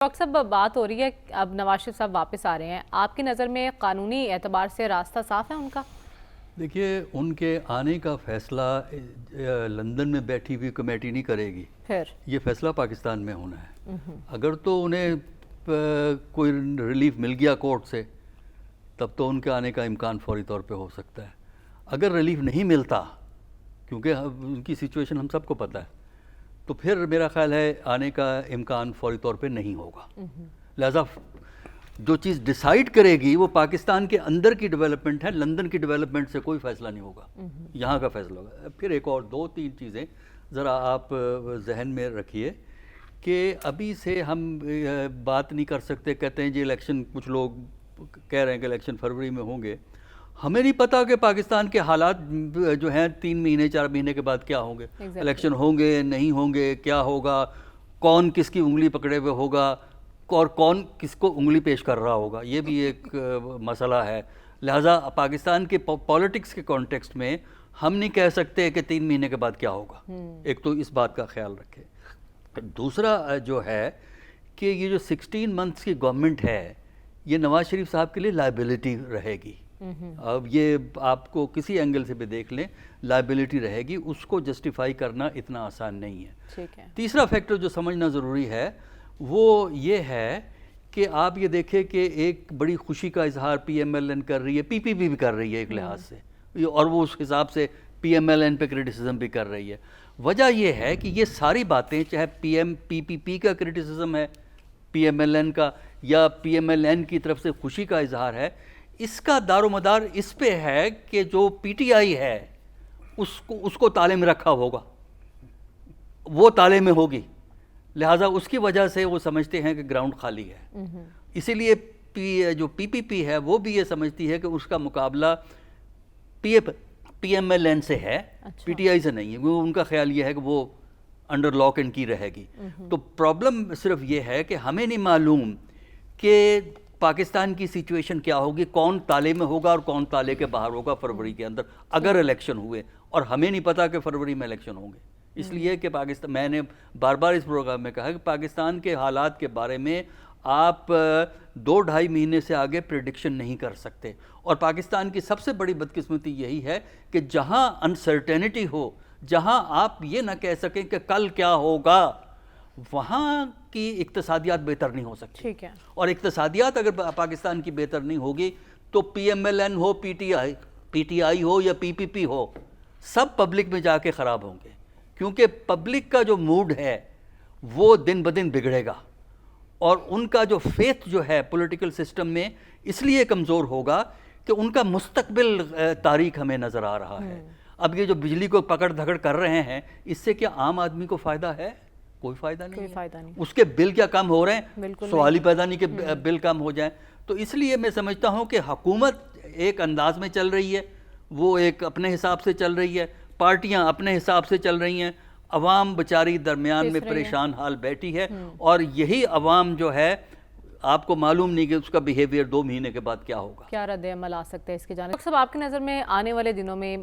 Doctor صاحب بات ہو رہی ہے اب نواز شریف صاحب واپس آ رہے ہیں، آپ کی نظر میں قانونی اعتبار سے راستہ صاف ہے ان کا؟ دیکھیے ان کے آنے کا فیصلہ لندن میں بیٹھی ہوئی کمیٹی نہیں کرے گی، پھر یہ فیصلہ پاکستان میں ہونا ہے۔ اگر تو انہیں کوئی ریلیف مل گیا کورٹ سے تب تو ان کے آنے کا امکان فوری طور پہ ہو سکتا ہے۔ اگر ریلیف نہیں ملتا، کیونکہ ان کی سچویشن ہم سب کو پتہ ہے، تو پھر میرا خیال ہے آنے کا امکان فوری طور پہ نہیں ہوگا۔ لہذا جو چیز ڈیسائیڈ کرے گی وہ پاکستان کے اندر کی ڈیولپمنٹ ہے، لندن کی ڈیولپمنٹ سے کوئی فیصلہ نہیں ہوگا، یہاں کا فیصلہ ہوگا۔ پھر ایک اور دو تین چیزیں ذرا آپ ذہن میں رکھیے کہ ابھی سے ہم بات نہیں کر سکتے، کہتے ہیں جی الیکشن، کچھ لوگ کہہ رہے ہیں کہ الیکشن فروری میں ہوں گے، ہمیں نہیں پتا کہ پاکستان کے حالات جو ہیں 3 مہینے 4 مہینے کے بعد کیا ہوں گے، الیکشن ہوں گے نہیں ہوں گے، کیا ہوگا، کون کس کی انگلی پکڑے ہوئے ہوگا اور کون کس کو انگلی پیش کر رہا ہوگا، یہ بھی ایک مسئلہ ہے۔ لہٰذا پاکستان کے پالیٹکس کے کانٹیکسٹ میں ہم نہیں کہہ سکتے کہ 3 مہینے کے بعد کیا ہوگا، ایک تو اس بات کا خیال رکھے۔ دوسرا جو ہے کہ یہ جو 16 منتھس کی گورنمنٹ ہے یہ نواز شریف صاحب کے لیے لائبلٹی رہے گی۔ اب یہ آپ کو کسی اینگل سے بھی دیکھ لیں لائبلٹی رہے گی، اس کو جسٹیفائی کرنا اتنا آسان نہیں ہے۔ تیسرا فیکٹر جو سمجھنا ضروری ہے وہ یہ ہے کہ آپ یہ دیکھیں کہ ایک بڑی خوشی کا اظہار پی ایم ایل این کر رہی ہے، پی پی پی بھی کر رہی ہے ایک لحاظ سے، اور وہ اس حساب سے پی ایم ایل این پہ کرٹیسزم بھی کر رہی ہے۔ وجہ یہ ہے کہ یہ ساری باتیں، چاہے پی پی پی کا کرٹیسزم ہے پی ایم ایل این کا، یا پی ایم ایل این کی طرف سے خوشی کا اظہار ہے، اس کا دار و مدار اس پہ ہے کہ جو پی ٹی آئی ہے اس کو تالے میں رکھا ہوگا، وہ تالے میں ہوگی، لہٰذا اس کی وجہ سے وہ سمجھتے ہیں کہ گراؤنڈ خالی ہے۔ اسی لیے جو پی پی پی ہے وہ بھی یہ سمجھتی ہے کہ اس کا مقابلہ پی ایم ایل این سے ہے، پی ٹی آئی سے نہیں ہے، وہ ان کا خیال یہ ہے کہ وہ انڈر لاک اینڈ کی رہے گی۔ تو پرابلم صرف یہ ہے کہ ہمیں نہیں معلوم کہ پاکستان کی سچویشن کیا ہوگی، کون تالے میں ہوگا اور کون تالے کے باہر ہوگا فروری کے اندر اگر الیکشن ہوئے، اور ہمیں نہیں پتا کہ فروری میں الیکشن ہوں گے۔ اس لیے کہ پاکستان، میں نے بار بار اس پروگرام میں کہا کہ پاکستان کے حالات کے بارے میں آپ 2-2.5 مہینے سے آگے پریڈکشن نہیں کر سکتے، اور پاکستان کی سب سے بڑی بدقسمتی یہی ہے کہ جہاں انسرٹینٹی ہو، جہاں آپ یہ نہ کہہ سکیں کہ کل کیا ہوگا، وہاں کی اقتصادیات بہتر نہیں ہو سکتی۔ اور اقتصادیات اگر پاکستان کی بہتر نہیں ہوگی تو پی ایم ایل این ہو، پی ٹی آئی ہو یا پی پی پی ہو، سب پبلک میں جا کے خراب ہوں گے، کیونکہ پبلک کا جو موڈ ہے وہ دن بدن بگڑے گا، اور ان کا جو فیتھ جو ہے پولیٹیکل سسٹم میں اس لیے کمزور ہوگا کہ ان کا مستقبل تاریک ہمیں نظر آ رہا ہے۔ اب یہ جو بجلی کو پکڑ دھکڑ کر رہے ہیں، اس سے کیا عام آدمی کو فائدہ ہے؟ کوئی فائدہ نہیں۔ اس کے بل کیا کم ہو رہے ہیں؟ سوال ہی پیدا نہیں کہ بل کم ہو جائیں۔ تو اس لیے میں سمجھتا ہوں کہ حکومت ایک انداز میں چل رہی ہے، وہ ایک اپنے حساب سے چل رہی ہے، پارٹیاں اپنے حساب سے چل رہی ہیں، عوام بیچاری درمیان میں پریشان حال بیٹھی ہے، اور یہی عوام جو ہے آپ کو معلوم نہیں کہ اس کا بیہیویئر 2 مہینے کے بعد کیا ہوگا، کیا رد عمل آ سکتا ہے اس کی جانب۔ ڈاکٹر صاحب آپ کی نظر میں آنے والے دنوں میں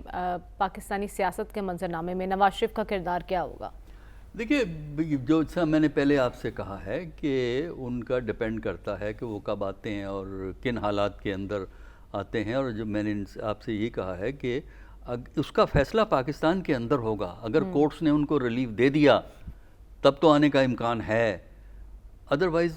پاکستانی سیاست کے منظرنامے میں نواز شریف کا کردار کیا ہوگا؟ دیکھیے جو میں نے پہلے آپ سے کہا ہے کہ ان کا ڈیپینڈ کرتا ہے کہ وہ کب آتے ہیں اور کن حالات کے اندر آتے ہیں، اور جو میں نے آپ سے یہ کہا ہے کہ اس کا فیصلہ پاکستان کے اندر ہوگا۔ اگر کورٹس نے ان کو ریلیف دے دیا تب تو آنے کا امکان ہے، ادروائز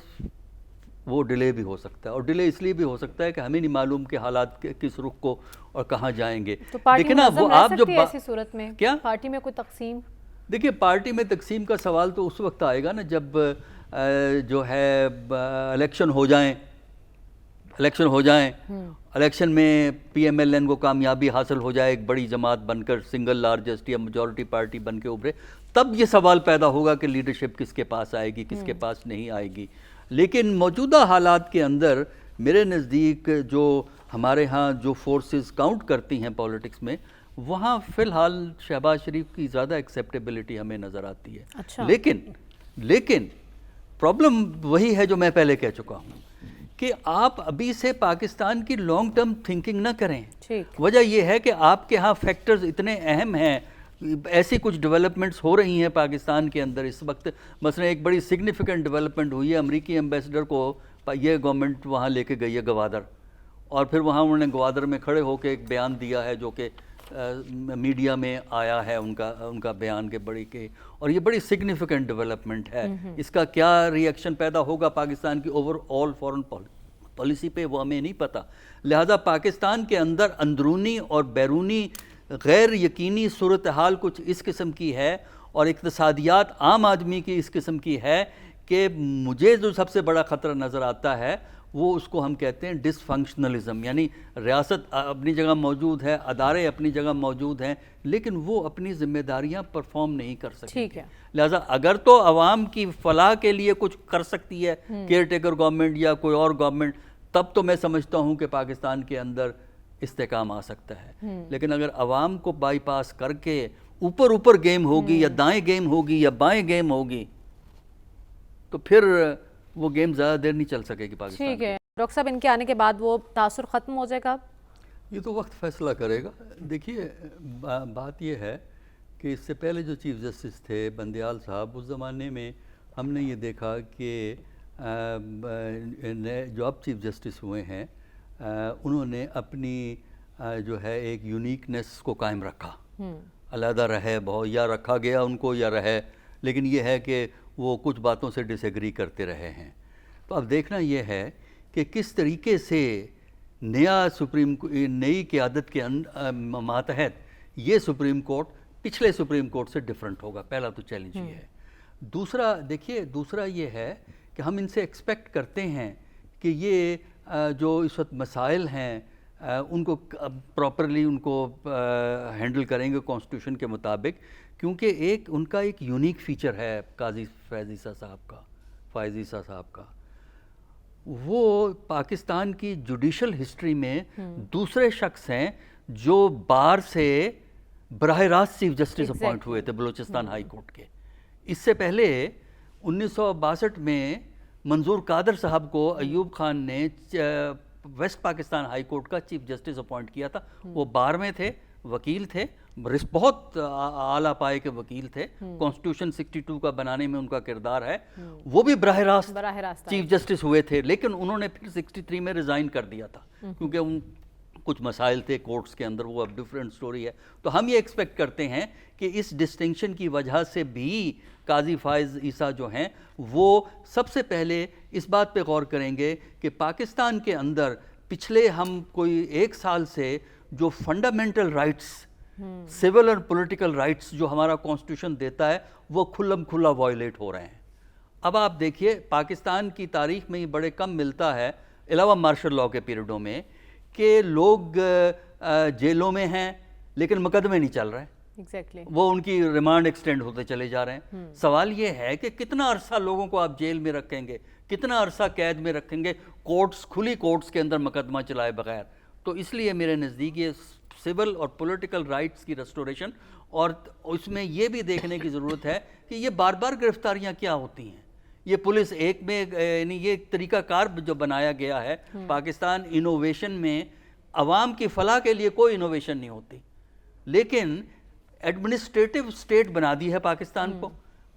وہ ڈیلے بھی ہو سکتا ہے، اور ڈیلے اس لیے بھی ہو سکتا ہے کہ ہمیں نہیں معلوم کہ حالات کس رخ کو اور کہاں جائیں گے۔ تو پارٹی منظم رہ سکتی ہے ایسی صورت میں؟ کیا پارٹی میں کوئی تقسیم؟ دیکھیے پارٹی میں تقسیم کا سوال تو اس وقت آئے گا نا جب جو ہے الیکشن ہو جائیں، الیکشن میں پی ایم ایل این کو کامیابی حاصل ہو جائے، ایک بڑی جماعت بن کر سنگل لارجسٹ یا میجورٹی پارٹی بن کے ابھرے، تب یہ سوال پیدا ہوگا کہ لیڈرشپ کس کے پاس آئے گی، کس کے پاس نہیں آئے گی۔ لیکن موجودہ حالات کے اندر میرے نزدیک جو ہمارے ہاں جو فورسز کاؤنٹ کرتی ہیں پولیٹکس میں، وہاں فی الحال شہباز شریف کی زیادہ ایکسیپٹیبلٹی ہمیں نظر آتی ہے۔ لیکن پرابلم وہی ہے جو میں پہلے کہہ چکا ہوں کہ آپ ابھی سے پاکستان کی لانگ ٹرم تھنکنگ نہ کریں۔ وجہ یہ ہے کہ آپ کے ہاں فیکٹرز اتنے اہم ہیں، ایسی کچھ ڈیولپمنٹس ہو رہی ہیں پاکستان کے اندر اس وقت. مثلا ایک بڑی سگنیفیکنٹ ڈیولپمنٹ ہوئی ہے, امریکی ایمبیسڈر کو یہ گورنمنٹ وہاں لے کے گئی ہے گوادر, اور پھر وہاں انہوں نے گوادر میں کھڑے ہو کے ایک بیان دیا ہے جو کہ میڈیا میں آیا ہے ان کا بیان کے بڑی کے, اور یہ بڑی سگنیفیکنٹ ڈیولپمنٹ ہے. اس کا کیا ری ایکشن پیدا ہوگا پاکستان کی اوور آل فورن پالیسی پہ وہ ہمیں نہیں پتہ. لہذا پاکستان کے اندر اندرونی اور بیرونی غیر یقینی صورتحال کچھ اس قسم کی ہے, اور اقتصادیات عام آدمی کی اس قسم کی ہے کہ مجھے جو سب سے بڑا خطرہ نظر آتا ہے وہ اس کو ہم کہتے ہیں ڈس فنکشنلزم. یعنی ریاست اپنی جگہ موجود ہے, ادارے اپنی جگہ موجود ہیں, لیکن وہ اپنی ذمہ داریاں پرفارم نہیں کر سکتے. لہٰذا اگر تو عوام کی فلاح کے لیے کچھ کر سکتی ہے کیئر ٹیکر گورنمنٹ یا کوئی اور گورنمنٹ, تب تو میں سمجھتا ہوں کہ پاکستان کے اندر استحکام آ سکتا ہے. لیکن اگر عوام کو بائی پاس کر کے اوپر گیم ہوگی یا دائیں گیم ہوگی یا بائیں گیم ہوگی, تو پھر وہ گیم زیادہ دیر نہیں چل سکے گی پاکستان. ٹھیک ہے ڈاکٹر صاحب, ان کے آنے کے بعد وہ تاثر ختم ہو جائے گا؟ یہ تو وقت فیصلہ کرے گا. دیکھیے بات یہ ہے کہ اس سے پہلے جو چیف جسٹس تھے بندیال صاحب, اس زمانے میں ہم نے یہ دیکھا کہ جو اب چیف جسٹس ہوئے ہیں انہوں نے اپنی جو ہے ایک یونیکنیس کو قائم رکھا. علیحدہ رہے بہت, یا رکھا گیا ان کو یا رہے, لیکن یہ ہے کہ وہ کچھ باتوں سے ڈس ایگری کرتے رہے ہیں. تو اب دیکھنا یہ ہے کہ کس طریقے سے نئی قیادت کے ماتحت یہ سپریم کورٹ پچھلے سپریم کورٹ سے ڈیفرنٹ ہوگا. پہلا تو چیلنج یہ ہے. دوسرا یہ ہے کہ ہم ان سے ایکسپیکٹ کرتے ہیں کہ یہ جو اس وقت مسائل ہیں ان کو پراپرلی ان کو ہینڈل کریں گے کانسٹیٹیوشن کے مطابق, کیونکہ ان کا ایک یونیک فیچر ہے قاضی فیض عیسیٰ صاحب کا. وہ پاکستان کی جوڈیشل ہسٹری میں دوسرے شخص ہیں جو بار سے براہ راست چیف جسٹس اپوائنٹ ہوئے تھے بلوچستان ہائی کورٹ کے. اس سے پہلے 1962 میں منظور قادر صاحب کو ایوب خان نے ویسٹ پاکستان ہائی کورٹ کا چیف جسٹس اپوائنٹ کیا تھا. وہ بار میں تھے, وکیل تھے, بہت اعلیٰ پائے کے وکیل تھے. کانسٹیٹیوشن 62 کا بنانے میں ان کا کردار ہے. وہ بھی براہ راست چیف جسٹس ہوئے تھے, لیکن انہوں نے پھر 63 میں ریزائن کر دیا تھا کیونکہ ان کچھ مسائل تھے کورٹس کے اندر. وہ اب ڈفرینٹ سٹوری ہے. تو ہم یہ ایکسپیکٹ کرتے ہیں کہ اس ڈسٹنکشن کی وجہ سے بھی قاضی فائز عیسیٰ جو ہیں وہ سب سے پہلے اس بات پہ غور کریں گے کہ پاکستان کے اندر پچھلے ہم کوئی 1 سال سے جو فنڈامنٹل رائٹس, سول اور پولیٹیکل رائٹس جو ہمارا کانسٹیٹیوشن دیتا ہے وہ کھلم کھلا وائلیٹ ہو رہے ہیں. اب آپ دیکھیے پاکستان کی تاریخ میں یہ بڑے کم ملتا ہے علاوہ مارشل لاء کے پیریڈوں میں کہ لوگ جیلوں میں ہیں لیکن مقدمے نہیں چل رہے. وہ ان کی ریمانڈ ایکسٹینڈ ہوتے چلے جا رہے ہیں. سوال یہ ہے کہ کتنا عرصہ لوگوں کو آپ جیل میں رکھیں گے, کتنا عرصہ قید میں رکھیں گے کھلی کورٹس کے اندر مقدمہ چلائے بغیر. تو اس لیے میرے نزدیک یہ سول اور پولیٹیکل رائٹس کی ریسٹوریشن, اور اس میں یہ بھی دیکھنے کی ضرورت ہے کہ یہ بار بار گرفتاریاں کیا ہوتی ہیں. یہ پولیس ایک میں یعنی یہ طریقہ کار جو بنایا گیا ہے پاکستان انوویشن میں, عوام کی فلاح کے لیے کوئی انوویشن نہیں ہوتی, لیکن ایڈمنسٹریٹو سٹیٹ بنا دی ہے پاکستان کو,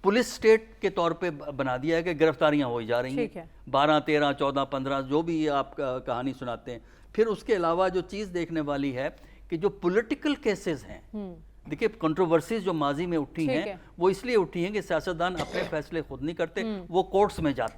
پولیس سٹیٹ کے طور پہ بنا دیا ہے کہ گرفتاریاں ہوئی جا رہی ہیں 12 13 14 15 جو بھی آپ کہانی سناتے ہیں. پھر اس کے علاوہ جو چیز دیکھنے والی ہے کہ جو پولیٹیکل کیسز ہیں, دیکھیے کنٹروورسیز جو ماضی میں اٹھی ہیں وہ اس لیے اٹھی ہیں کہ سیاستدان اپنے فیصلے خود نہیں کرتے, وہ کورٹس میں جاتے